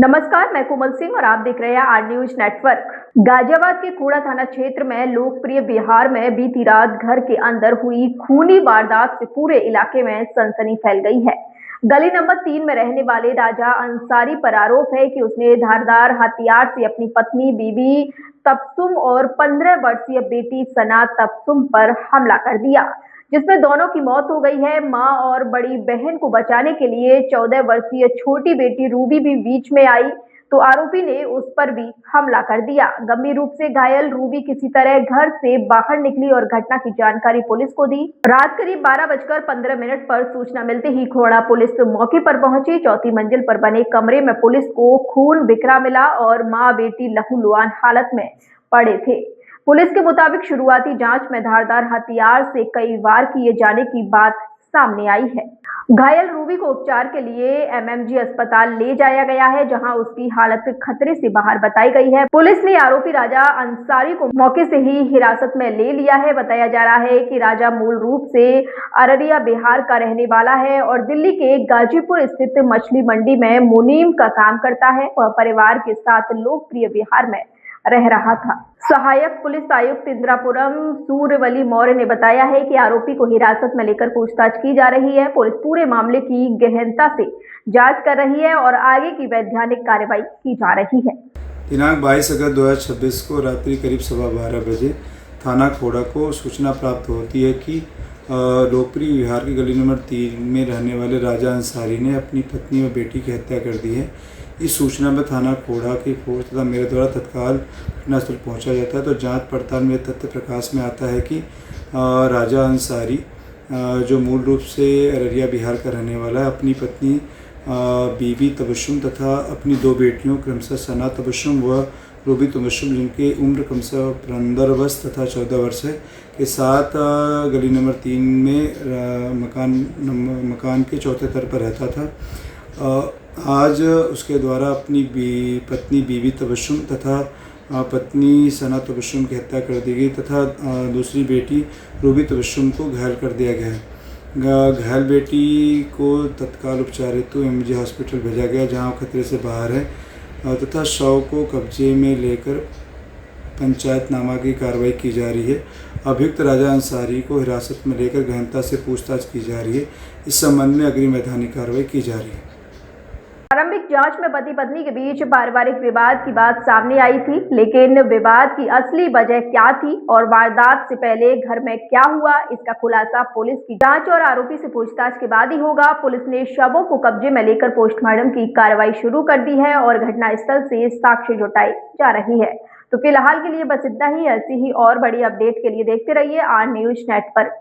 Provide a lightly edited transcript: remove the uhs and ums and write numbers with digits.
नमस्कार, मैं कोमल सिंह और आप देख रहे हैं आर न्यूज नेटवर्क। गाजियाबाद के कूड़ा थाना क्षेत्र में लोकप्रिय बिहार में बीती रात घर के अंदर हुई खूनी वारदात से पूरे इलाके में सनसनी फैल गई है। गली नंबर 3 में रहने वाले राजा अंसारी पर आरोप है कि उसने धारदार हथियार से अपनी पत्नी बीबी तबसुम और 15 वर्षीय बेटी सना तबसुम पर हमला कर दिया, जिसमें दोनों की मौत हो गई है। मां और बड़ी बहन को बचाने के लिए 14 वर्षीय छोटी बेटी रूबी भी बीच में आई तो आरोपी ने उस पर भी हमला कर दिया। गंभीर रूप से घायल रूबी किसी तरह घर से बाहर निकली और घटना की जानकारी पुलिस को दी। रात करीब 12:15 पर सूचना मिलते ही खोड़ा पुलिस मौके पर पहुंची। चौथी मंजिल पर बने कमरे में पुलिस को खून बिखरा मिला और मां बेटी लहूलुहान हालत में पड़े थे। पुलिस के मुताबिक शुरुआती जांच में धारदार हथियार से कई वार किए जाने की बात सामने आई है। घायल रूबी को उपचार के लिए एमएमजी अस्पताल ले जाया गया है, जहां उसकी हालत खतरे से बाहर बताई गई है। पुलिस ने आरोपी राजा अंसारी को मौके से ही हिरासत में ले लिया है। बताया जा रहा है कि राजा मूल रूप से अररिया बिहार का रहने वाला है और दिल्ली के गाजीपुर स्थित मछली मंडी में मुनीम का काम करता है। वह परिवार के साथ लोकप्रिय बिहार में रह रहा था। सहायक पुलिस आयुक्त इंद्रापुरम सूर्यवली मौर्य ने बताया है कि आरोपी को हिरासत में लेकर पूछताछ की जा रही है। पुलिस पूरे मामले की गहनता से जांच कर रही है और आगे की वैधानिक कार्रवाई की जा रही है। दिनांक 22 अगस्त 2026 को रात्रि करीब 12:15 बजे थाना खोड़ा को सूचना प्राप्त होती है कि लोकप्रिय बिहार की गली नंबर 3 में रहने वाले राजा अंसारी ने अपनी पत्नी और बेटी की हत्या कर दी है। इस सूचना पर थाना खोड़ा की फोर्स तथा मेरे द्वारा तत्काल घटनास्थल पहुंचा जाता है तो जांच पड़ताल में तथ्य प्रकाश में आता है कि राजा अंसारी जो मूल रूप से अररिया बिहार का रहने वाला है, अपनी पत्नी बीबी तबस्सुम तथा अपनी दो बेटियों क्रमशः सना तबस्सुम व रूबी तबस्सुम, जिनकी उम्र क्रमशः 15 वर्ष तथा 14 वर्ष है, के साथ गली नंबर 3 में मकान के चौथे तल पर रहता था। आज उसके द्वारा अपनी पत्नी बीबी तबस्सुम तथा पत्नी सना तबस्सुम की हत्या कर दी गई तथा दूसरी बेटी रूबी तबस्सुम को घायल कर दिया गया है। घायल बेटी को तत्काल उपचार हेतु एमजी हॉस्पिटल भेजा गया, जहां खतरे से बाहर है, तथा शव को कब्जे में लेकर पंचायतनामा की कार्रवाई की जा रही है। अभियुक्त राजा अंसारी को हिरासत में लेकर गहनता से पूछताछ की जा रही है। इस संबंध में अग्रिम वैधानिक कार्रवाई की जा रही है। प्रारंभिक जांच में पति पत्नी के बीच पारिवारिक विवाद की बात सामने आई थी, लेकिन विवाद की असली वजह क्या थी और वारदात से पहले घर में क्या हुआ, इसका खुलासा पुलिस की जांच और आरोपी से पूछताछ के बाद ही होगा। पुलिस ने शवों को कब्जे में लेकर पोस्टमार्टम की कार्रवाई शुरू कर दी है और घटनास्थल से साक्ष्य जुटाई जा रही है। तो फिलहाल के लिए बस इतना ही। ऐसी ही और बड़ी अपडेट के लिए देखते रहिए आर न्यूज नेटवर्क।